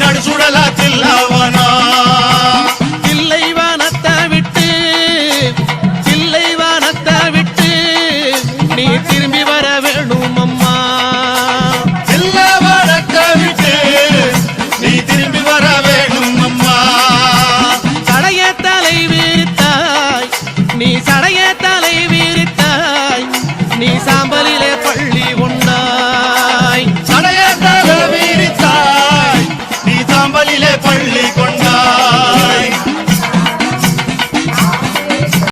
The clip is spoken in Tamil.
நடுசுடலா தில்லாவனா தில்லைவானத்தை விட்டு நீ திரும்பி வர வேணும் அம்மா. தில்லாவனத்தை விட்டு நீ திரும்பி வர வேணும் அம்மா. சடைய தலை விரித்தாய் நீ சடைய